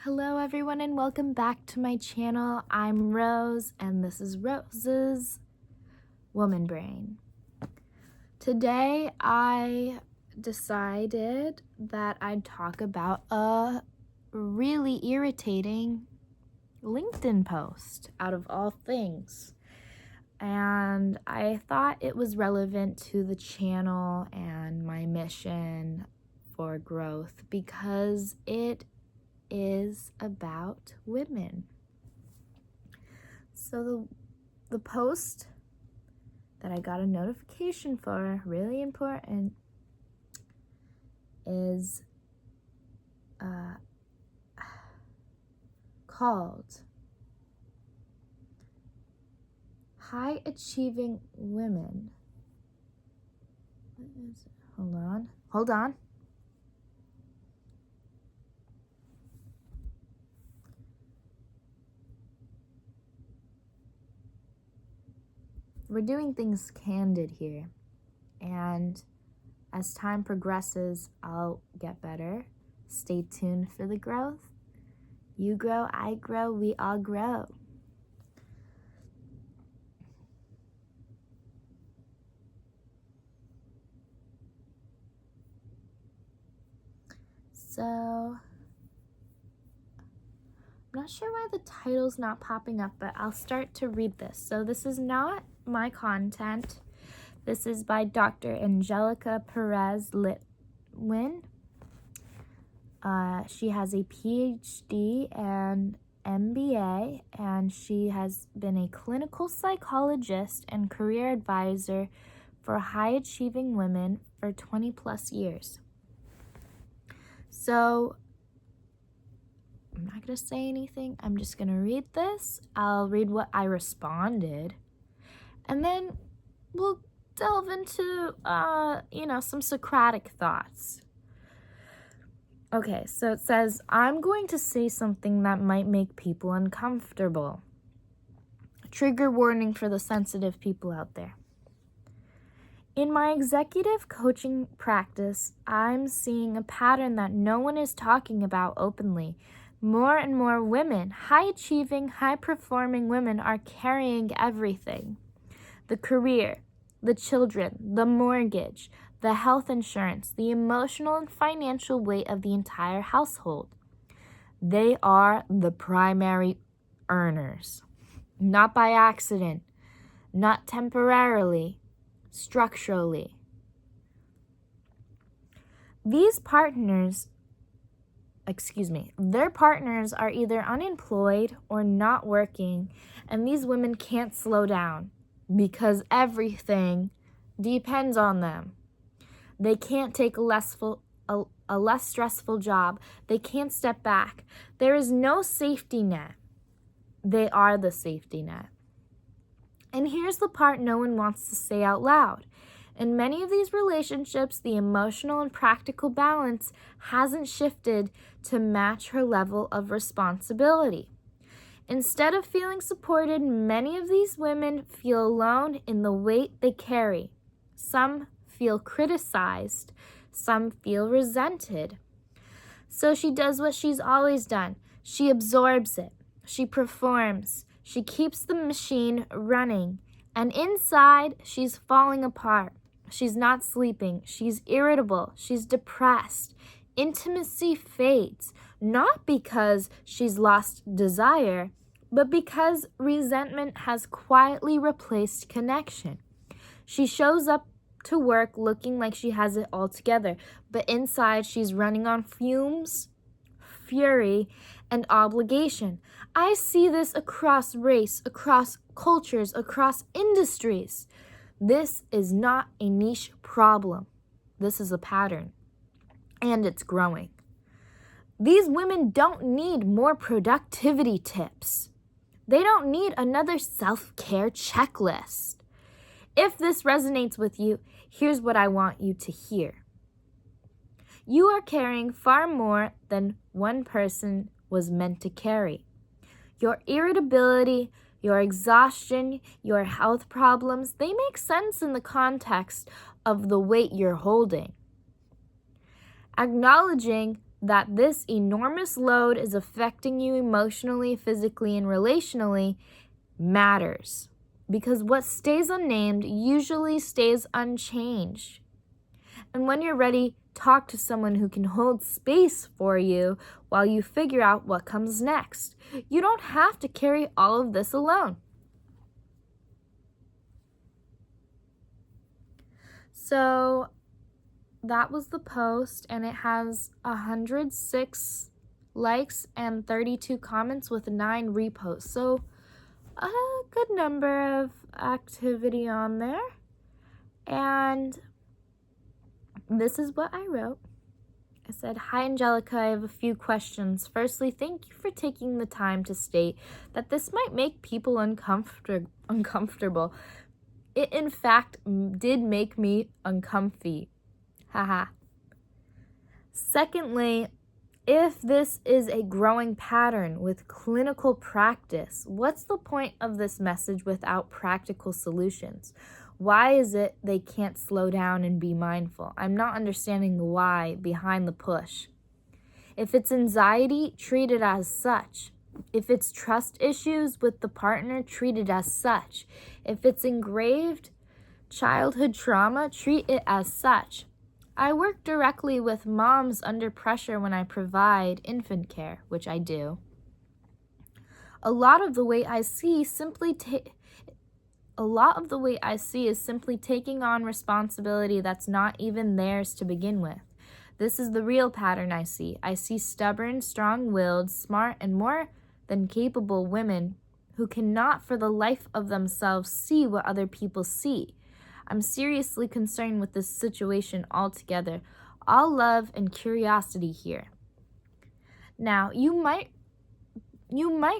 Hello everyone and welcome back to my channel. I'm Rose and this is Rose's Woman Brain. Today I decided that I'd talk about a really irritating LinkedIn post out of all things. And I thought it was relevant to the channel and my mission for growth because it is about women. So the post that I got a notification for, really important, is called High Achieving Women. What is it? Hold on. We're doing things candid here, and as time progresses, I'll get better. Stay tuned for the growth. You grow, I grow, we all grow. So, I'm not sure why the title's not popping up, but I'll start to read this. So this is not my content. This is by Dr. Angelica Perez Litwin. She has a PhD and MBA, and she has been a clinical psychologist and career advisor for high-achieving women for 20 plus years. So I'm not going to say anything. I'm just going to read this. I'll read what I responded, and then we'll delve into, some Socratic thoughts. Okay, so it says, I'm going to say something that might make people uncomfortable. Trigger warning for the sensitive people out there. In my executive coaching practice, I'm seeing a pattern that no one is talking about openly. More and more women, high-achieving, high-performing women, are carrying everything. The career, the children, the mortgage, the health insurance, the emotional and financial weight of the entire household. They are the primary earners. Not by accident, not temporarily, structurally. Their partners are either unemployed or not working, and these women can't slow down because everything depends on them. They can't take a less stressful job. They can't step back. There is no safety net. They are the safety net. And here's the part no one wants to say out loud. In many of these relationships, the emotional and practical balance hasn't shifted to match her level of responsibility. Instead of feeling supported, many of these women feel alone in the weight they carry. Some feel criticized, some feel resented. So she does what she's always done. She absorbs it. She performs. She keeps the machine running. And inside, she's falling apart. She's not sleeping. She's irritable. She's depressed. Intimacy fades, not because she's lost desire, but because resentment has quietly replaced connection. She shows up to work looking like she has it all together, but inside she's running on fumes, fury, and obligation. I see this across race, across cultures, across industries. This is not a niche problem. This is a pattern, and it's growing. These women don't need more productivity tips. They don't need another self-care checklist. If this resonates with you, here's what I want you to hear. You are carrying far more than one person was meant to carry. Your irritability, your exhaustion, your health problems, they make sense in the context of the weight you're holding. Acknowledging that this enormous load is affecting you emotionally, physically, and relationally matters. Because what stays unnamed usually stays unchanged. And when you're ready, talk to someone who can hold space for you while you figure out what comes next. You don't have to carry all of this alone. So that was the post, and it has 106 likes and 32 comments with 9 reposts. So a good number of activity on there. And this is what I wrote. I said, "Hi, Angelica, I have a few questions. Firstly, thank you for taking the time to state that this might make people uncomfortable. It, in fact, did make me uncomfy. Haha. Secondly, if this is a growing pattern with clinical practice, what's the point of this message without practical solutions? Why is it they can't slow down and be mindful? I'm not understanding the why behind the push. If it's anxiety, treat it as such. If it's trust issues with the partner, treat it as such. If it's engraved childhood trauma, treat it as such. I work directly with moms under pressure when I provide infant care, which I do. A lot of the way I see is simply taking on responsibility that's not even theirs to begin with. This is the real pattern I see. I see stubborn, strong-willed, smart, and more than capable women who cannot for the life of themselves see what other people see. I'm seriously concerned with this situation altogether. All love and curiosity here." Now, you might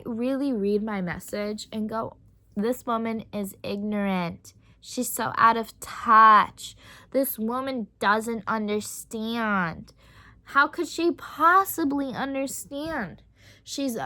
really read my message and go, "This woman is ignorant. She's so out of touch. This woman doesn't understand. How could she possibly understand? She's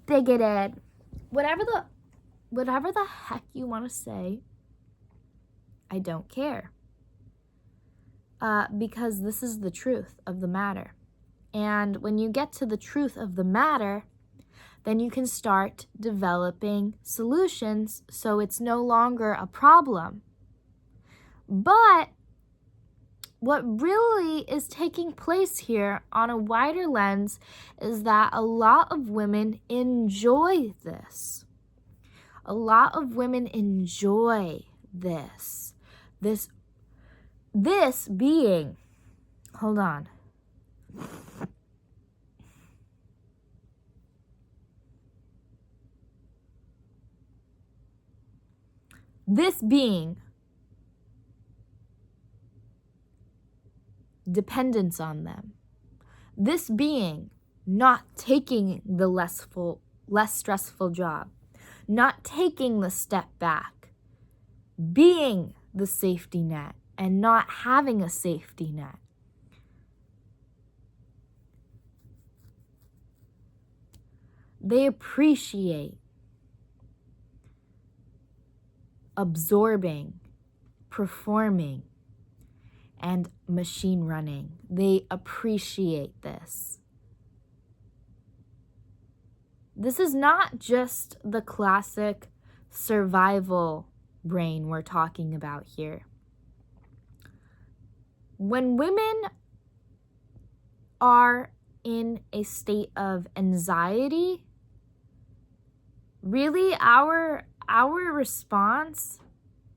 bigoted." Whatever the heck you want to say, I don't care. Because this is the truth of the matter. And when you get to the truth of the matter, then you can start developing solutions so it's no longer a problem. But what really is taking place here on a wider lens is that a lot of women enjoy this. A lot of women enjoy this. This being, hold on. This being dependence on them. This being not taking the less stressful job, not taking the step back, being the safety net and not having a safety net. They appreciate absorbing, performing, and machine running. They appreciate this. This is not just the classic survival brain we're talking about here. When women are in a state of anxiety, really our response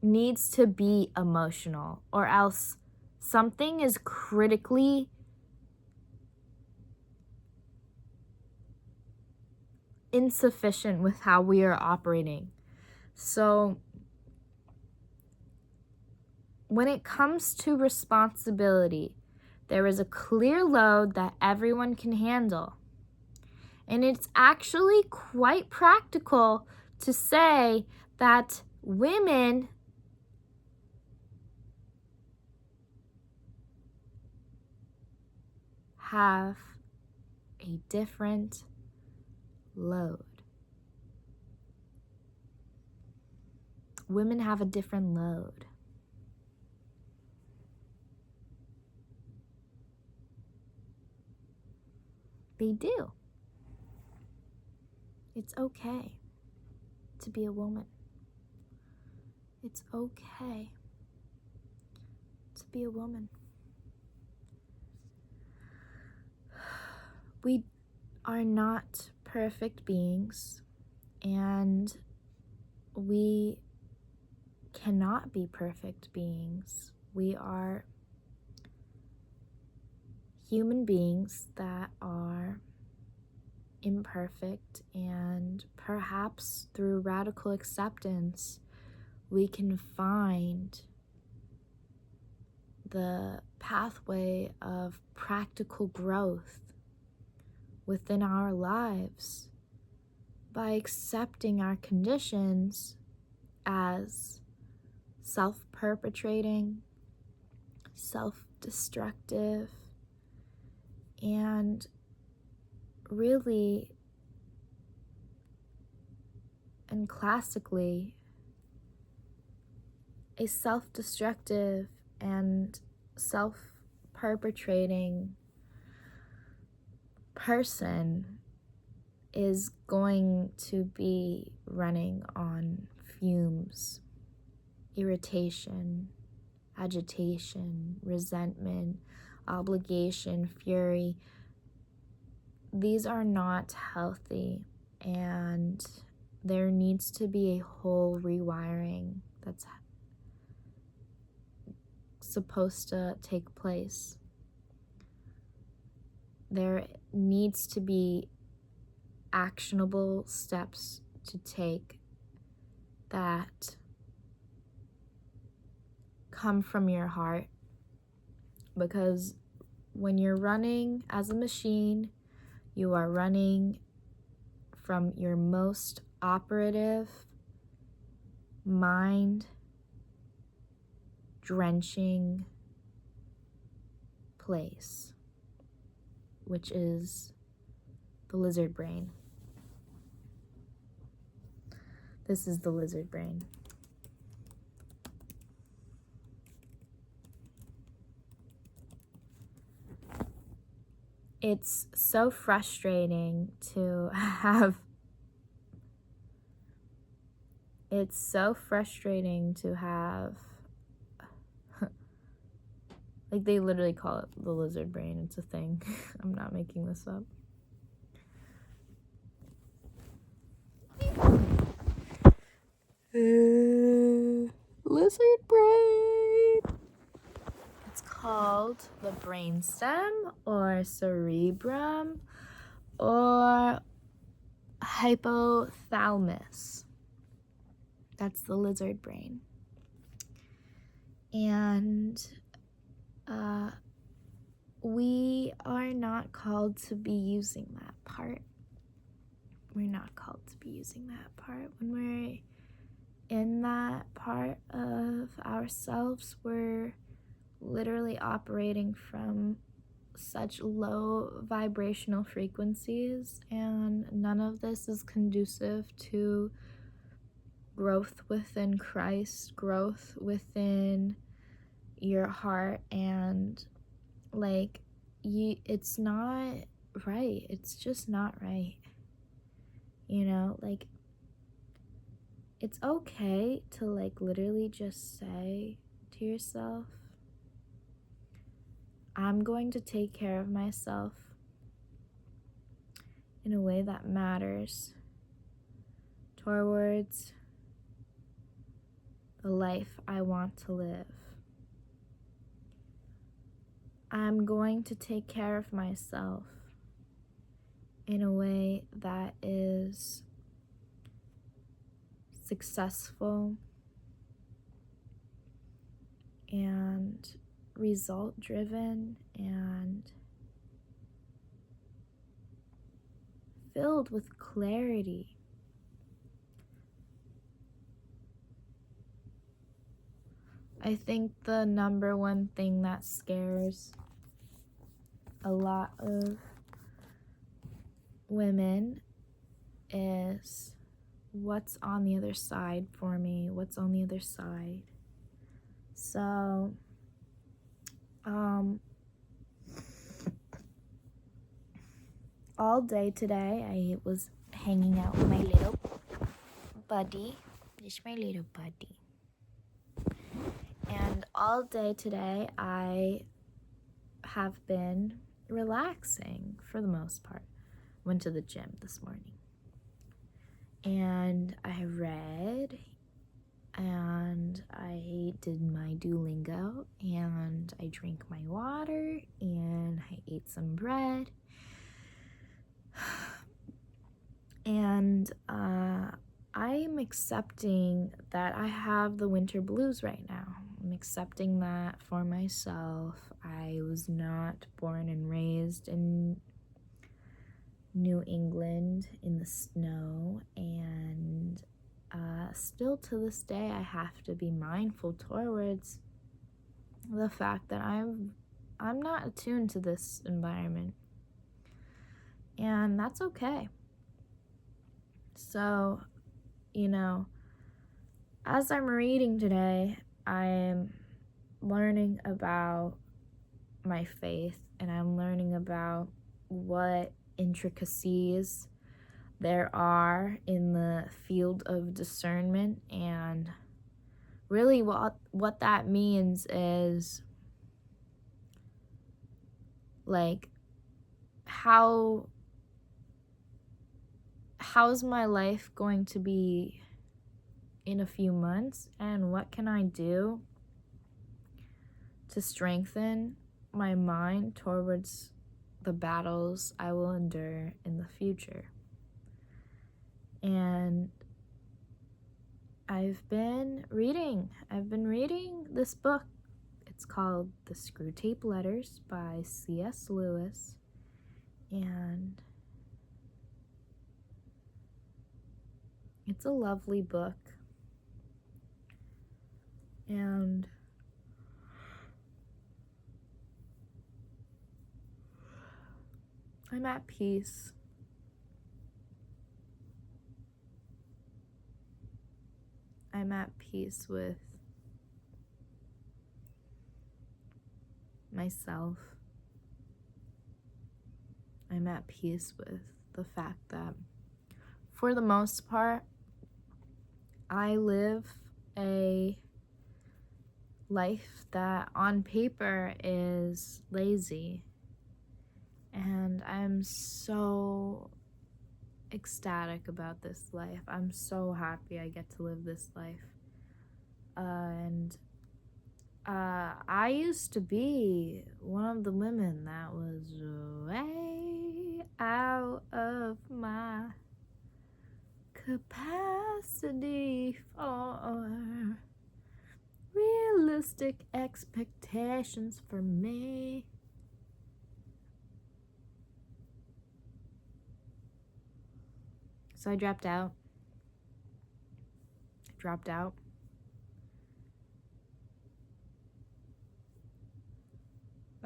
needs to be emotional, or else something is critically insufficient with how we are operating. So when it comes to responsibility, there is a clear load that everyone can handle. And it's actually quite practical to say that women have a different load. Women have a different load. They do. It's okay to be a woman. It's okay to be a woman. We are not perfect beings, and we cannot be perfect beings. We are human beings that are imperfect, and perhaps through radical acceptance, we can find the pathway of practical growth within our lives by accepting our conditions as self-perpetrating, self-destructive, and really and classically a self-destructive and self-perpetrating person is going to be running on fumes, irritation, agitation, resentment, obligation, fury. These are not healthy, and there needs to be a whole rewiring that's supposed to take place. There needs to be actionable steps to take that come from your heart, because when you're running as a machine, you are running from your most operative, mind drenching place, which is the lizard brain. This is the lizard brain. It's so frustrating to have like, they literally call it the lizard brain. It's a thing. I'm not making this up. Lizard brain. It's called the brainstem or cerebrum or hypothalamus. That's the lizard brain. And we are not called to be using that part. We're not called to be using that part. When we're in that part of ourselves, we're literally operating from such low vibrational frequencies, and none of this is conducive to growth within Christ, growth within your heart, and it's not right. It's just not right. It's okay to literally just say to yourself, I'm going to take care of myself in a way that matters towards the life I want to live. I'm going to take care of myself in a way that is successful and result driven and filled with clarity. I think the number one thing that scares a lot of women is what's on the other side for me, what's on the other side. So, all day today I was hanging out with my little buddy. This is my little buddy. And all day today I have been relaxing for the most part. Went to the gym this morning. And I read, and I did my Duolingo, and I drank my water, and I ate some bread. And I'm accepting that I have the winter blues right now. I'm accepting that for myself. I was not born and raised in New England in the snow, and still to this day I have to be mindful towards the fact that I'm not attuned to this environment, and that's okay. So, as I'm reading today, I'm learning about my faith, and I'm learning about what intricacies there are in the field of discernment, and really what that means is like how's my life going to be in a few months, and what can I do to strengthen my mind towards the battles I will endure in the future. And I've been reading this book. It's called The Screwtape Letters by C.S. Lewis, and it's a lovely book. And I'm at peace. I'm at peace with myself. I'm at peace with the fact that, for the most part, I live a life that on paper is lazy. And I'm so ecstatic about this life. I'm so happy I get to live this life. I used to be one of the women that was way out of my capacity for realistic expectations for me. So I dropped out.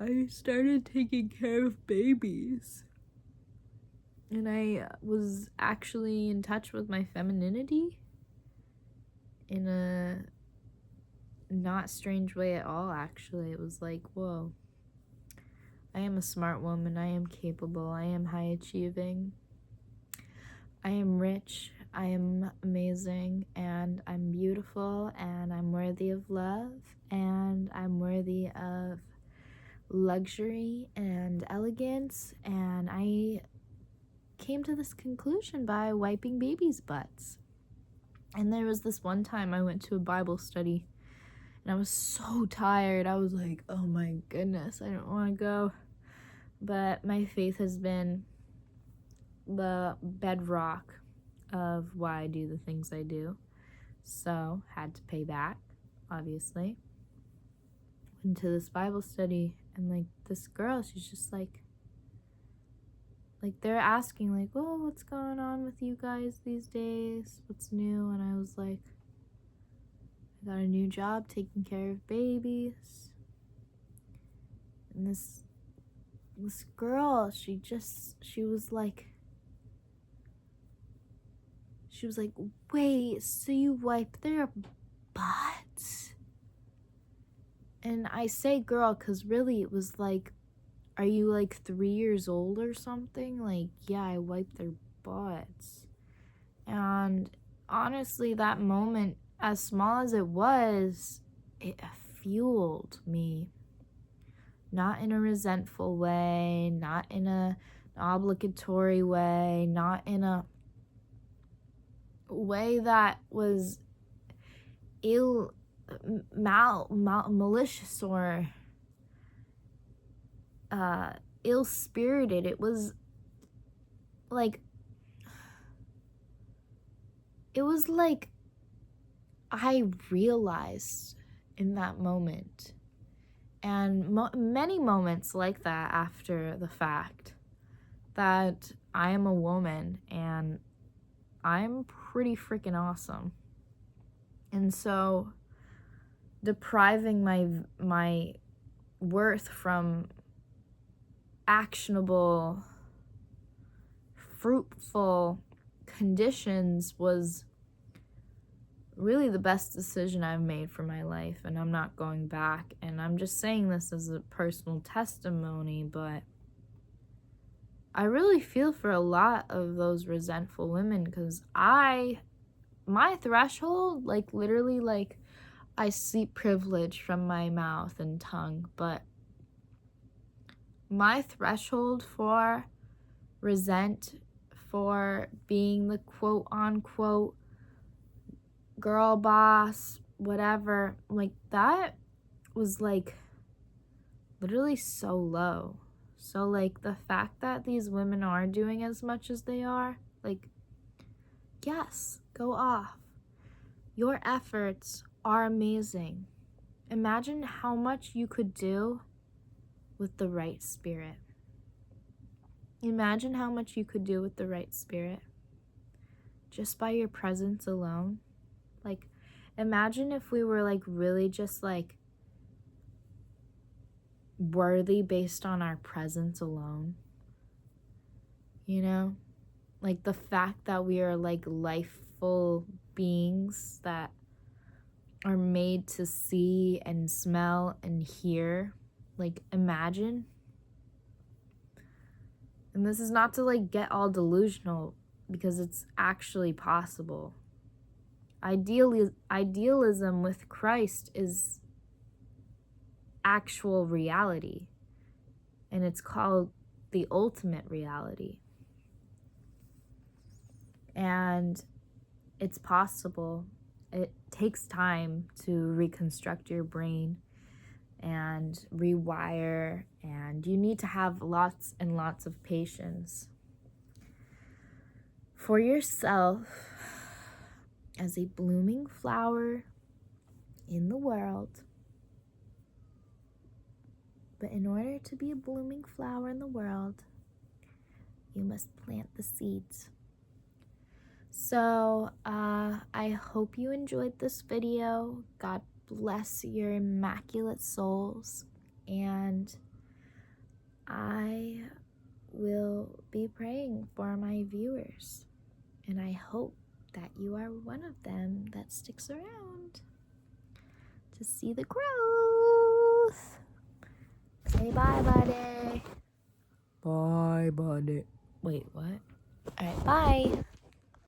I started taking care of babies. And I was actually in touch with my femininity in a not strange way at all, actually. It was like, whoa. I am a smart woman. I am capable. I am high achieving. I am rich. I am amazing. And I'm beautiful. And I'm worthy of love. And I'm worthy of luxury and elegance. And I came to this conclusion by wiping babies' butts. And there was this one time I went to a Bible study, and I was so tired. I was like, oh my goodness, I don't want to go. But my faith has been the bedrock of why I do the things I do. So, had to pay back, obviously. Went to this Bible study, and this girl, she's just like they're asking oh, what's going on with you guys these days? What's new? And I was like, I got a new job taking care of babies. And this girl, she was like, wait, so you wipe their butts? And I say girl because really it was like are you like 3 years old or something? Like, yeah, I wiped their butts. And honestly, that moment, as small as it was, it fueled me. Not in a resentful way, not in an obligatory way, not in a way that was malicious or ill-spirited. It was like I realized in that moment, and many moments like that after the fact, that I am a woman and I'm pretty freaking awesome. And so depriving my worth from actionable, fruitful conditions was really the best decision I've made for my life, and I'm not going back. And I'm just saying this as a personal testimony, but I really feel for a lot of those resentful women, because my threshold, like literally, like I see privilege from my mouth and tongue, but my threshold for for being the quote unquote girl boss, whatever, like that was like literally so low. So like the fact that these women are doing as much as they are, like, yes, go off. Your efforts are amazing. Imagine how much you could do with the right spirit. Imagine how much you could do with the right spirit just by your presence alone. Like, imagine if we were like really just like worthy based on our presence alone. You know? Like the fact that we are like lifeful beings that are made to see and smell and hear. Like, imagine. And this is not to like get all delusional, because it's actually possible. Idealism with Christ is actual reality, and it's called the ultimate reality. And it's possible. It takes time to reconstruct your brain and rewire, and you need to have lots and lots of patience for yourself as a blooming flower in the world. But in order to be a blooming flower in the world, you must plant the seeds. So I hope you enjoyed this video. God bless your immaculate souls, and I will be praying for my viewers, and I hope that you are one of them that sticks around to see the growth. Say bye, buddy. Bye, buddy. Wait, what? All right, bye.